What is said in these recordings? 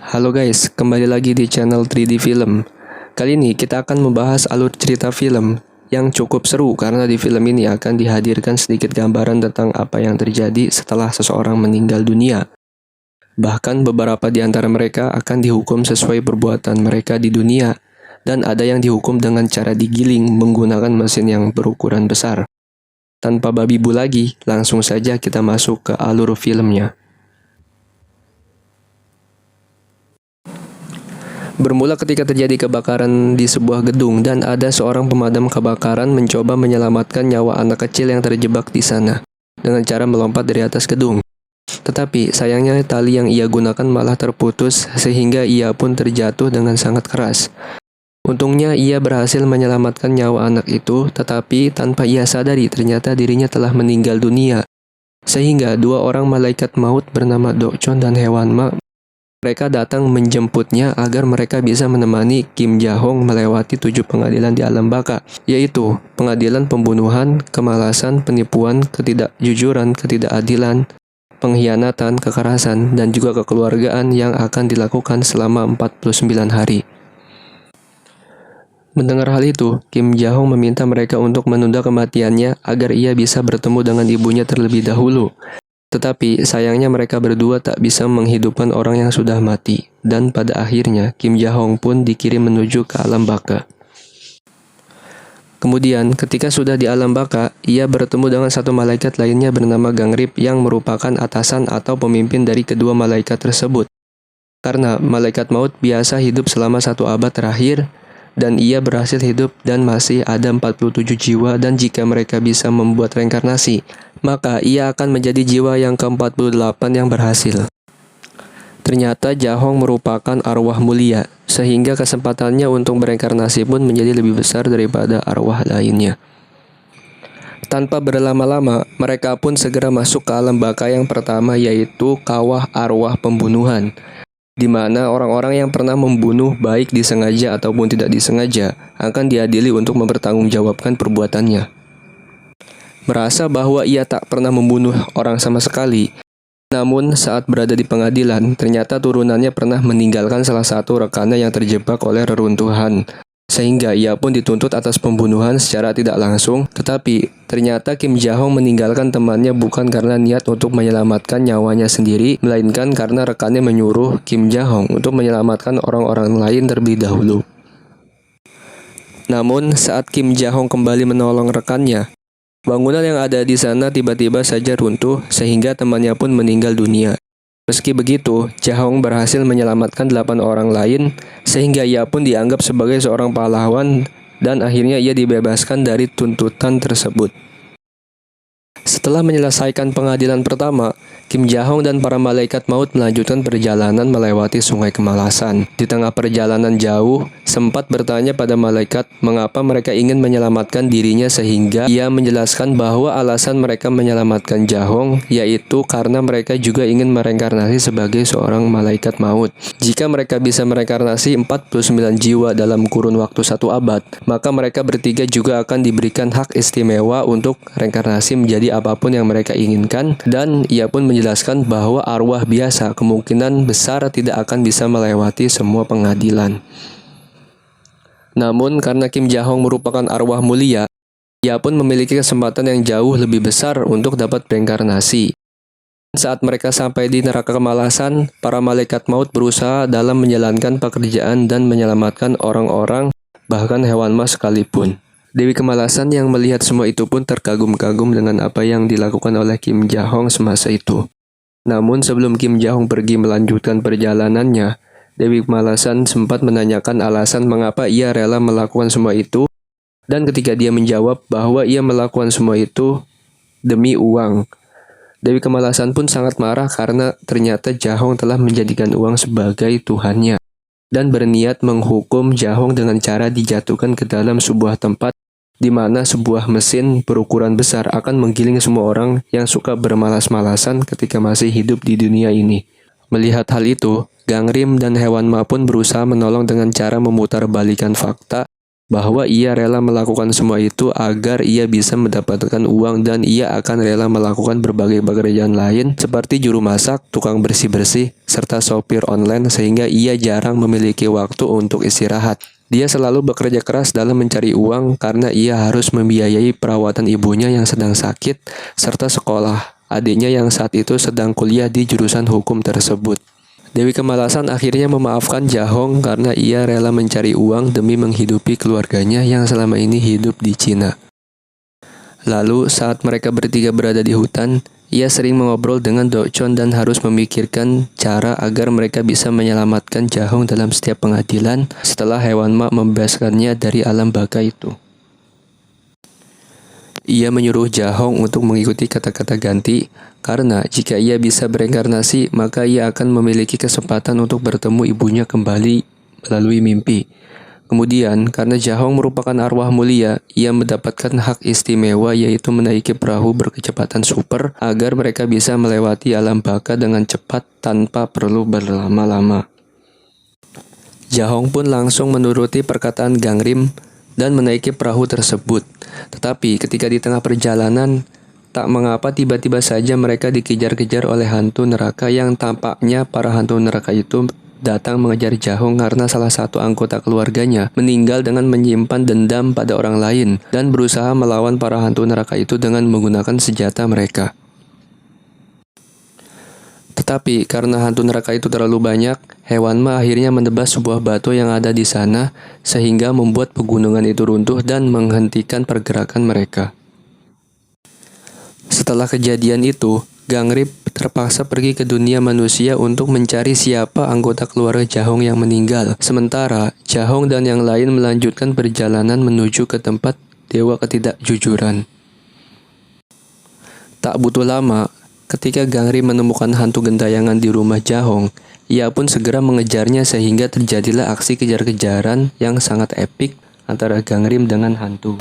Halo guys, kembali lagi di channel 3D Film. Kali ini kita akan membahas alur cerita film yang cukup seru karena di film ini akan dihadirkan sedikit gambaran tentang apa yang terjadi setelah seseorang meninggal dunia. Bahkan beberapa di antara mereka akan dihukum sesuai perbuatan mereka di dunia, dan ada yang dihukum dengan cara digiling menggunakan mesin yang berukuran besar. Tanpa babi bu lagi, langsung saja kita masuk ke alur filmnya. Bermula ketika terjadi kebakaran di sebuah gedung dan ada seorang pemadam kebakaran mencoba menyelamatkan nyawa anak kecil yang terjebak di sana dengan cara melompat dari atas gedung. Tetapi sayangnya tali yang ia gunakan malah terputus sehingga ia pun terjatuh dengan sangat keras. Untungnya ia berhasil menyelamatkan nyawa anak itu, tetapi tanpa ia sadari ternyata dirinya telah meninggal dunia. Sehingga dua orang malaikat maut bernama Dokchon dan Hewanma mereka datang menjemputnya agar mereka bisa menemani Kim Ja-hong melewati 7 pengadilan di alam baka, yaitu pengadilan pembunuhan, kemalasan, penipuan, ketidakjujuran, ketidakadilan, pengkhianatan, kekerasan, dan juga kekeluargaan yang akan dilakukan selama 49 hari. Mendengar hal itu, Kim Ja-hong meminta mereka untuk menunda kematiannya agar ia bisa bertemu dengan ibunya terlebih dahulu. Tetapi sayangnya mereka berdua tak bisa menghidupkan orang yang sudah mati, dan pada akhirnya Kim Ja-hong pun dikirim menuju ke alam baka. Kemudian ketika sudah di alam baka, ia bertemu dengan satu malaikat lainnya bernama Gangrip yang merupakan atasan atau pemimpin dari kedua malaikat tersebut. Karena malaikat maut biasa hidup selama 1 abad terakhir, dan ia berhasil hidup dan masih ada 47 jiwa, dan jika mereka bisa membuat reinkarnasi, maka ia akan menjadi jiwa yang ke-48 yang berhasil. Ternyata Ja-hong merupakan arwah mulia, sehingga kesempatannya untuk bereinkarnasi pun menjadi lebih besar daripada arwah lainnya. Tanpa berlama-lama, mereka pun segera masuk ke alam baka yang pertama, yaitu kawah arwah pembunuhan, di mana orang-orang yang pernah membunuh baik disengaja ataupun tidak disengaja akan diadili untuk mempertanggungjawabkan perbuatannya. Merasa bahwa ia tak pernah membunuh orang sama sekali, namun saat berada di pengadilan, ternyata turunannya pernah meninggalkan salah satu rekannya yang terjebak oleh reruntuhan, sehingga ia pun dituntut atas pembunuhan secara tidak langsung. Tetapi ternyata Kim Ja-hong meninggalkan temannya bukan karena niat untuk menyelamatkan nyawanya sendiri, melainkan karena rekannya menyuruh Kim Ja-hong untuk menyelamatkan orang-orang lain terlebih dahulu. Namun saat Kim Ja-hong kembali menolong rekannya, bangunan yang ada di sana tiba-tiba saja runtuh sehingga temannya pun meninggal dunia. Meski begitu, Ja-hong berhasil menyelamatkan 8 orang lain sehingga ia pun dianggap sebagai seorang pahlawan dan akhirnya ia dibebaskan dari tuntutan tersebut. Setelah menyelesaikan pengadilan pertama, Kim Ja-hong dan para malaikat maut melanjutkan perjalanan melewati sungai kemalasan. Di tengah perjalanan jauh, sempat bertanya pada malaikat mengapa mereka ingin menyelamatkan dirinya, sehingga ia menjelaskan bahwa alasan mereka menyelamatkan Ja-hong yaitu karena mereka juga ingin mereinkarnasi sebagai seorang malaikat maut. Jika mereka bisa mereinkarnasi 49 jiwa dalam kurun waktu 1 abad, maka mereka bertiga juga akan diberikan hak istimewa untuk reinkarnasi menjadi apapun yang mereka inginkan, dan ia pun menjelaskan bahwa arwah biasa kemungkinan besar tidak akan bisa melewati semua pengadilan. Namun karena Kim Ja-hong merupakan arwah mulia, ia pun memiliki kesempatan yang jauh lebih besar untuk dapat reinkarnasi. Saat mereka sampai di neraka kemalasan, para malaikat maut berusaha dalam menjalankan pekerjaan dan menyelamatkan orang-orang, bahkan Hewanma sekalipun. Dewi Kemalasan yang melihat semua itu pun terkagum-kagum dengan apa yang dilakukan oleh Kim Ja-hong semasa itu. Namun sebelum Kim Ja-hong pergi melanjutkan perjalanannya, Dewi Kemalasan sempat menanyakan alasan mengapa ia rela melakukan semua itu, dan ketika dia menjawab bahwa ia melakukan semua itu demi uang, Dewi Kemalasan pun sangat marah karena ternyata Ja-hong telah menjadikan uang sebagai Tuhannya, dan berniat menghukum Ja-hong dengan cara dijatuhkan ke dalam sebuah tempat di mana sebuah mesin berukuran besar akan menggiling semua orang yang suka bermalas-malasan ketika masih hidup di dunia ini. Melihat hal itu, Gangrim dan Hewanma pun berusaha menolong dengan cara memutarbalikan fakta bahwa ia rela melakukan semua itu agar ia bisa mendapatkan uang, dan ia akan rela melakukan berbagai pekerjaan lain seperti juru masak, tukang bersih-bersih, serta sopir online sehingga ia jarang memiliki waktu untuk istirahat. Dia selalu bekerja keras dalam mencari uang karena ia harus membiayai perawatan ibunya yang sedang sakit serta sekolah adiknya yang saat itu sedang kuliah di jurusan hukum tersebut. Dewi Kemalasan akhirnya memaafkan Jahong karena ia rela mencari uang demi menghidupi keluarganya yang selama ini hidup di Cina. Lalu saat mereka bertiga berada di hutan, ia sering mengobrol dengan Dokchon dan harus memikirkan cara agar mereka bisa menyelamatkan Jahong dalam setiap pengadilan setelah hewan mak membebaskannya dari alam baka itu. Ia menyuruh Jahong untuk mengikuti kata-kata ganti, karena jika ia bisa bereinkarnasi, maka ia akan memiliki kesempatan untuk bertemu ibunya kembali melalui mimpi. Kemudian, karena Jahong merupakan arwah mulia, ia mendapatkan hak istimewa yaitu menaiki perahu berkecepatan super agar mereka bisa melewati alam baka dengan cepat tanpa perlu berlama-lama. Jahong pun langsung menuruti perkataan Gangrim dan menaiki perahu tersebut. Tetapi ketika di tengah perjalanan, tak mengapa tiba-tiba saja mereka dikejar-kejar oleh hantu neraka yang tampaknya para hantu neraka itu datang mengejar Jahong karena salah satu anggota keluarganya meninggal dengan menyimpan dendam pada orang lain dan berusaha melawan para hantu neraka itu dengan menggunakan senjata mereka. Tetapi karena hantu neraka itu terlalu banyak, hewan ma akhirnya menebas sebuah batu yang ada di sana sehingga membuat pegunungan itu runtuh dan menghentikan pergerakan mereka. Setelah kejadian itu, Gangrip terpaksa pergi ke dunia manusia untuk mencari siapa anggota keluarga Jahong yang meninggal. Sementara Jahong dan yang lain melanjutkan perjalanan menuju ke tempat dewa ketidakjujuran. Tak butuh lama, ketika Gangrip menemukan hantu gentayangan di rumah Jahong, ia pun segera mengejarnya sehingga terjadilah aksi kejar-kejaran yang sangat epik antara Gangrip dengan hantu.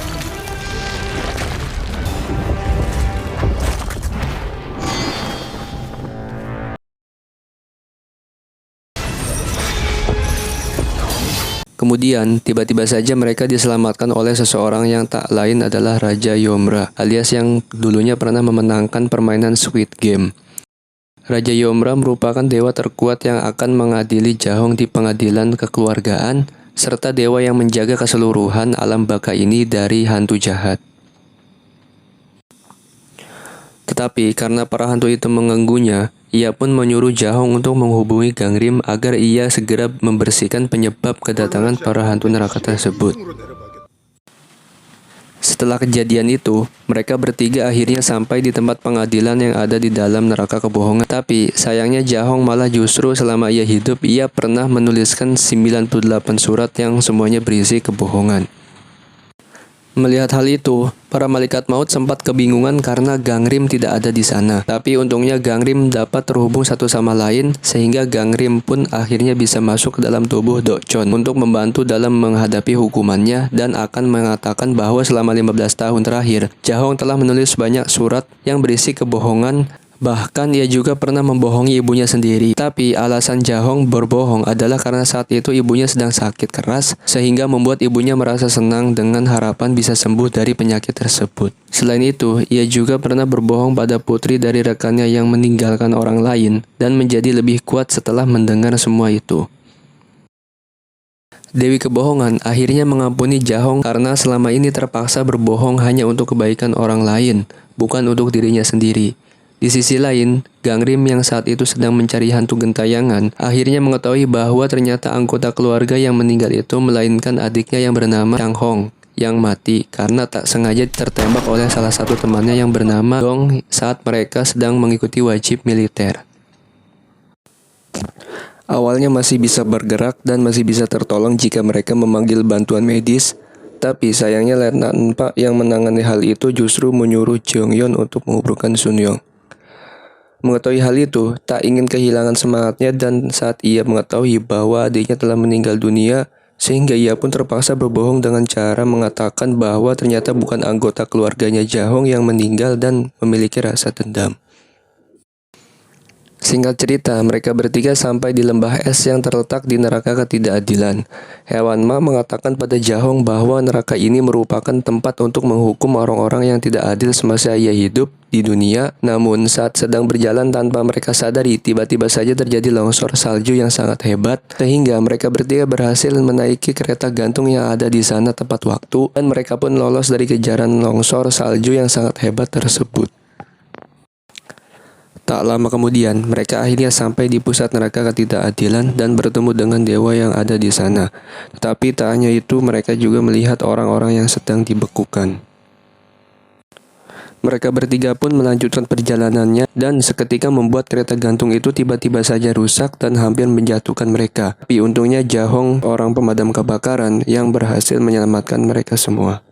Kemudian, tiba-tiba saja mereka diselamatkan oleh seseorang yang tak lain adalah Raja Yomra, alias yang dulunya pernah memenangkan permainan Squid Game. Raja Yomra merupakan dewa terkuat yang akan mengadili Jahong di pengadilan kekeluargaan, serta dewa yang menjaga keseluruhan alam baka ini dari hantu jahat. Tetapi karena para hantu itu mengganggunya, ia pun menyuruh Jahong untuk menghubungi Gangrim agar ia segera membersihkan penyebab kedatangan para hantu neraka tersebut. Setelah kejadian itu, mereka bertiga akhirnya sampai di tempat pengadilan yang ada di dalam neraka kebohongan. Tapi sayangnya Jahong malah justru selama ia hidup, ia pernah menuliskan 98 surat yang semuanya berisi kebohongan. Melihat hal itu, para malaikat maut sempat kebingungan karena Gangrim tidak ada di sana. Tapi untungnya Gangrim dapat terhubung satu sama lain sehingga Gangrim pun akhirnya bisa masuk ke dalam tubuh Dokchon untuk membantu dalam menghadapi hukumannya dan akan mengatakan bahwa selama 15 tahun terakhir, Jahong telah menulis banyak surat yang berisi kebohongan. Bahkan ia juga pernah membohongi ibunya sendiri. Tapi alasan Jahong berbohong adalah karena saat itu ibunya sedang sakit keras, sehingga membuat ibunya merasa senang dengan harapan bisa sembuh dari penyakit tersebut. Selain itu, ia juga pernah berbohong pada putri dari rekannya yang meninggalkan orang lain dan menjadi lebih kuat setelah mendengar semua itu. Dewi Kebohongan akhirnya mengampuni Jahong karena selama ini terpaksa berbohong hanya untuk kebaikan orang lain, bukan untuk dirinya sendiri. Di sisi lain, Gangrim yang saat itu sedang mencari hantu gentayangan akhirnya mengetahui bahwa ternyata anggota keluarga yang meninggal itu melainkan adiknya yang bernama Chang Hong yang mati karena tak sengaja tertembak oleh salah satu temannya yang bernama Dong saat mereka sedang mengikuti wajib militer. Awalnya masih bisa bergerak dan masih bisa tertolong jika mereka memanggil bantuan medis, tapi sayangnya Letnan Pak yang menangani hal itu justru menyuruh Jeongyeon untuk menghubungkan Sunyong. Mengetahui hal itu, tak ingin kehilangan semangatnya dan saat ia mengetahui bahwa adiknya telah meninggal dunia, sehingga ia pun terpaksa berbohong dengan cara mengatakan bahwa ternyata bukan anggota keluarganya Jahong yang meninggal dan memiliki rasa dendam. Singkat cerita, mereka bertiga sampai di lembah es yang terletak di neraka ketidakadilan. Hewan Ma mengatakan pada Jahong bahwa neraka ini merupakan tempat untuk menghukum orang-orang yang tidak adil semasa ia hidup di dunia. Namun, saat sedang berjalan tanpa mereka sadari, tiba-tiba saja terjadi longsor salju yang sangat hebat, sehingga mereka bertiga berhasil menaiki kereta gantung yang ada di sana tepat waktu, dan mereka pun lolos dari kejaran longsor salju yang sangat hebat tersebut. Tak lama kemudian, mereka akhirnya sampai di pusat neraka ketidakadilan dan bertemu dengan dewa yang ada di sana. Tetapi tak hanya itu, mereka juga melihat orang-orang yang sedang dibekukan. Mereka bertiga pun melanjutkan perjalanannya dan seketika membuat kereta gantung itu tiba-tiba saja rusak dan hampir menjatuhkan mereka. Tapi untungnya Jahong, orang pemadam kebakaran, yang berhasil menyelamatkan mereka semua.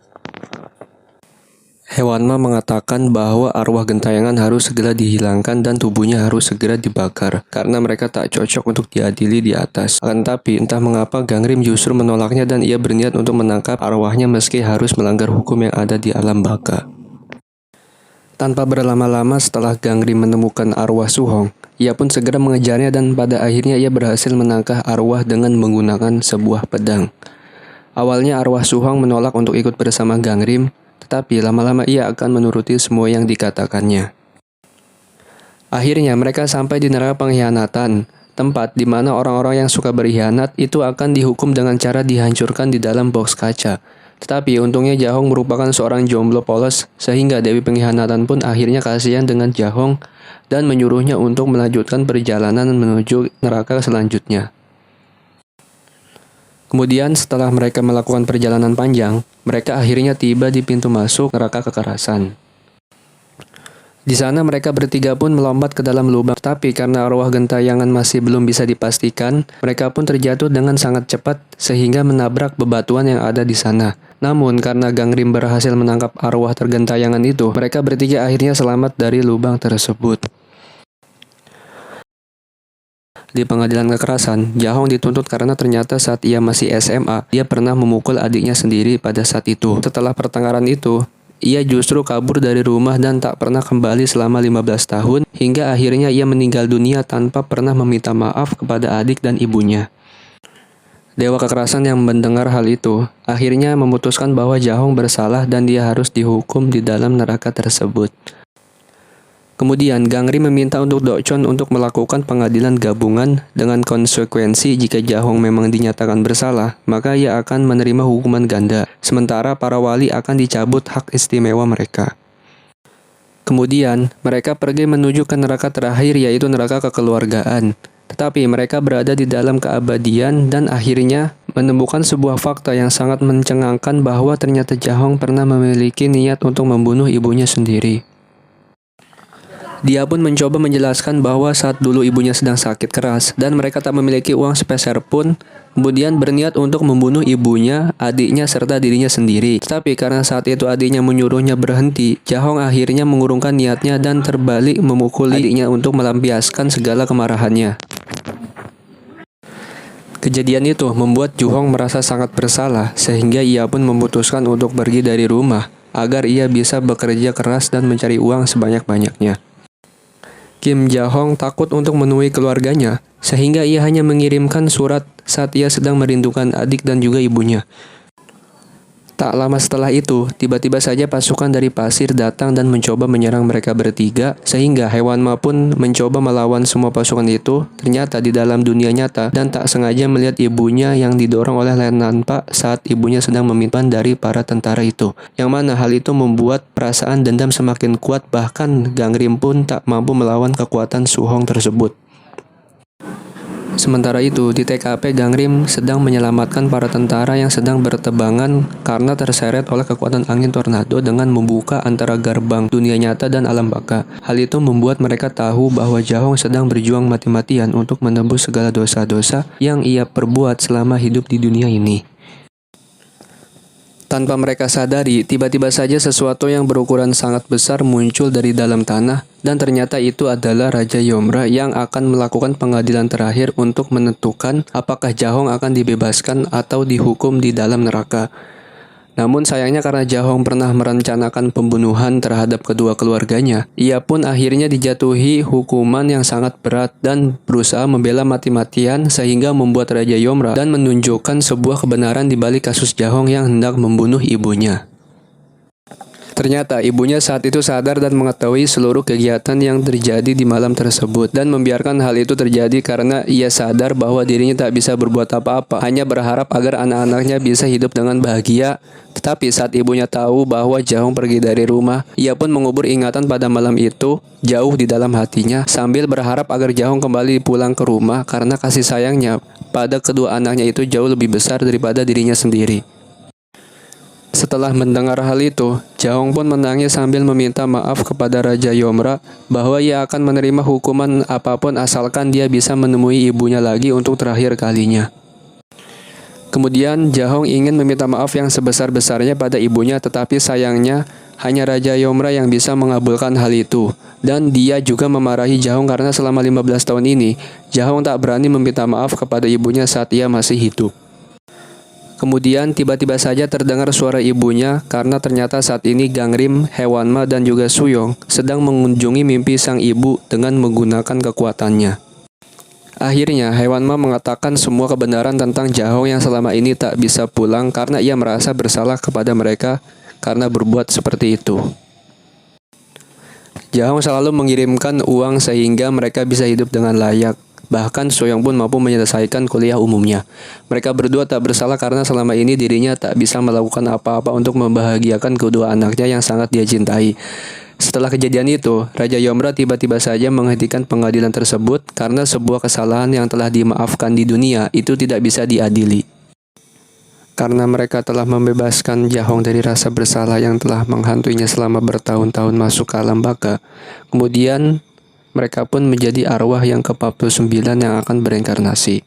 Hewan Ma mengatakan bahwa arwah gentayangan harus segera dihilangkan dan tubuhnya harus segera dibakar karena mereka tak cocok untuk diadili di atas. Akan tapi entah mengapa Gangrim justru menolaknya dan ia berniat untuk menangkap arwahnya meski harus melanggar hukum yang ada di alam baka. Tanpa berlama-lama setelah Gangrim menemukan arwah Suhong, ia pun segera mengejarnya dan pada akhirnya ia berhasil menangkap arwah dengan menggunakan sebuah pedang. Awalnya arwah Suhong menolak untuk ikut bersama Gangrim, tetapi lama-lama ia akan menuruti semua yang dikatakannya. Akhirnya mereka sampai di neraka pengkhianatan, tempat di mana orang-orang yang suka berkhianat itu akan dihukum dengan cara dihancurkan di dalam box kaca. Tetapi untungnya Jahong merupakan seorang jomblo polos, sehingga Dewi Pengkhianatan pun akhirnya kasihan dengan Jahong dan menyuruhnya untuk melanjutkan perjalanan menuju neraka selanjutnya. Kemudian setelah mereka melakukan perjalanan panjang, mereka akhirnya tiba di pintu masuk neraka kekerasan. Di sana mereka bertiga pun melompat ke dalam lubang, tapi karena arwah gentayangan masih belum bisa dipastikan, mereka pun terjatuh dengan sangat cepat sehingga menabrak bebatuan yang ada di sana. Namun karena Gangrim berhasil menangkap arwah tergentayangan itu, mereka bertiga akhirnya selamat dari lubang tersebut. Di pengadilan kekerasan, Jahong dituntut karena ternyata saat ia masih SMA, ia pernah memukul adiknya sendiri pada saat itu. Setelah pertengkaran itu, ia justru kabur dari rumah dan tak pernah kembali selama 15 tahun, hingga akhirnya ia meninggal dunia tanpa pernah meminta maaf kepada adik dan ibunya. Dewa kekerasan yang mendengar hal itu, akhirnya memutuskan bahwa Jahong bersalah dan dia harus dihukum di dalam neraka tersebut. Kemudian Gangrim meminta untuk Dokchon untuk melakukan pengadilan gabungan dengan konsekuensi jika Jahong memang dinyatakan bersalah, maka ia akan menerima hukuman ganda, sementara para wali akan dicabut hak istimewa mereka. Kemudian, mereka pergi menuju ke neraka terakhir yaitu neraka kekeluargaan. Tetapi mereka berada di dalam keabadian dan akhirnya menemukan sebuah fakta yang sangat mencengangkan bahwa ternyata Jahong pernah memiliki niat untuk membunuh ibunya sendiri. Dia pun mencoba menjelaskan bahwa saat dulu ibunya sedang sakit keras dan mereka tak memiliki uang sepeser pun, kemudian berniat untuk membunuh ibunya, adiknya, serta dirinya sendiri. Tapi karena saat itu adiknya menyuruhnya berhenti, Jahong akhirnya mengurungkan niatnya dan terbalik memukuli adiknya untuk melampiaskan segala kemarahannya. Kejadian itu membuat Juhong merasa sangat bersalah sehingga ia pun memutuskan untuk pergi dari rumah agar ia bisa bekerja keras dan mencari uang sebanyak-banyaknya. Kim Jahong takut untuk menemui keluarganya, sehingga ia hanya mengirimkan surat saat ia sedang merindukan adik dan juga ibunya. Tak lama setelah itu, tiba-tiba saja pasukan dari pasir datang dan mencoba menyerang mereka bertiga, sehingga Hewan Ma pun mencoba melawan semua pasukan itu, ternyata di dalam dunia nyata, dan tak sengaja melihat ibunya yang didorong oleh Lenan Pak saat ibunya sedang meminta dari para tentara itu. Yang mana hal itu membuat perasaan dendam semakin kuat, bahkan Gangrim pun tak mampu melawan kekuatan Suhong tersebut. Sementara itu, di TKP Gangrim sedang menyelamatkan para tentara yang sedang bertebangan karena terseret oleh kekuatan angin tornado dengan membuka antara gerbang dunia nyata dan alam baka. Hal itu membuat mereka tahu bahwa Jahong sedang berjuang mati-matian untuk menembus segala dosa-dosa yang ia perbuat selama hidup di dunia ini. Tanpa mereka sadari, tiba-tiba saja sesuatu yang berukuran sangat besar muncul dari dalam tanah, dan ternyata itu adalah Raja Yomra yang akan melakukan pengadilan terakhir untuk menentukan apakah Jahong akan dibebaskan atau dihukum di dalam neraka. Namun sayangnya karena Jahong pernah merencanakan pembunuhan terhadap kedua keluarganya, ia pun akhirnya dijatuhi hukuman yang sangat berat dan berusaha membela mati-matian sehingga membuat Raja Yomra dan menunjukkan sebuah kebenaran di balik kasus Jahong yang hendak membunuh ibunya. Ternyata ibunya saat itu sadar dan mengetahui seluruh kegiatan yang terjadi di malam tersebut dan membiarkan hal itu terjadi karena ia sadar bahwa dirinya tak bisa berbuat apa-apa, hanya berharap agar anak-anaknya bisa hidup dengan bahagia. Tetapi saat ibunya tahu bahwa Jahong pergi dari rumah, ia pun mengubur ingatan pada malam itu jauh di dalam hatinya sambil berharap agar Jahong kembali pulang ke rumah karena kasih sayangnya pada kedua anaknya itu jauh lebih besar daripada dirinya sendiri. Setelah mendengar hal itu, Jahong pun menangis sambil meminta maaf kepada Raja Yomra bahwa ia akan menerima hukuman apapun asalkan dia bisa menemui ibunya lagi untuk terakhir kalinya. Kemudian Jahong ingin meminta maaf yang sebesar-besarnya pada ibunya, tetapi sayangnya hanya Raja Yomra yang bisa mengabulkan hal itu. Dan dia juga memarahi Jahong karena selama 15 tahun ini, Jahong tak berani meminta maaf kepada ibunya saat ia masih hidup. Kemudian tiba-tiba saja terdengar suara ibunya karena ternyata saat ini Gangrim, Hewanma, dan juga Suyong sedang mengunjungi mimpi sang ibu dengan menggunakan kekuatannya. Akhirnya Hewanma mengatakan semua kebenaran tentang Jahong yang selama ini tak bisa pulang karena ia merasa bersalah kepada mereka karena berbuat seperti itu. Jahong selalu mengirimkan uang sehingga mereka bisa hidup dengan layak. Bahkan Suyong pun mampu menyelesaikan kuliah umumnya. Mereka berdua tak bersalah karena selama ini dirinya tak bisa melakukan apa-apa untuk membahagiakan kedua anaknya yang sangat dia cintai. Setelah kejadian itu, Raja Yomra tiba-tiba saja menghentikan pengadilan tersebut karena sebuah kesalahan yang telah dimaafkan di dunia itu tidak bisa diadili. Karena mereka telah membebaskan Jahong dari rasa bersalah yang telah menghantuinya selama bertahun-tahun masuk ke alam baka, kemudian mereka pun menjadi arwah yang ke-49 yang akan bereinkarnasi.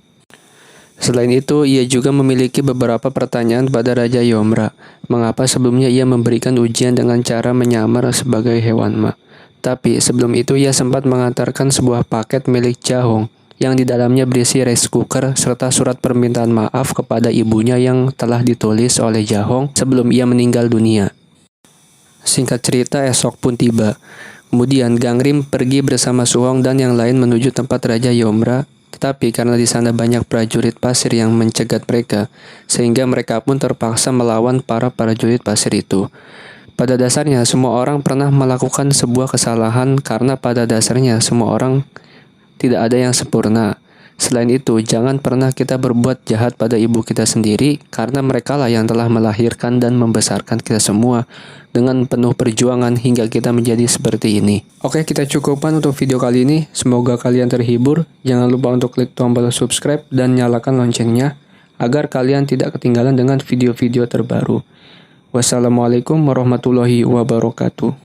Selain itu, ia juga memiliki beberapa pertanyaan pada Raja Yomra. Mengapa sebelumnya ia memberikan ujian dengan cara menyamar sebagai Hewanma? Tapi sebelum itu ia sempat mengantarkan sebuah paket milik Jahong yang di dalamnya berisi rice cooker serta surat permintaan maaf kepada ibunya yang telah ditulis oleh Jahong sebelum ia meninggal dunia. Singkat cerita, esok pun tiba. Kemudian Gangrim pergi bersama Suhong dan yang lain menuju tempat Raja Yomra, tetapi karena di sana banyak prajurit pasir yang mencegat mereka, sehingga mereka pun terpaksa melawan para prajurit pasir itu. Pada dasarnya semua orang pernah melakukan sebuah kesalahan karena pada dasarnya semua orang tidak ada yang sempurna. Selain itu, jangan pernah kita berbuat jahat pada ibu kita sendiri karena merekalah yang telah melahirkan dan membesarkan kita semua dengan penuh perjuangan hingga kita menjadi seperti ini. Oke, kita cukupkan untuk video kali ini. Semoga kalian terhibur. Jangan lupa untuk klik tombol subscribe dan nyalakan loncengnya agar kalian tidak ketinggalan dengan video-video terbaru. Wassalamualaikum warahmatullahi wabarakatuh.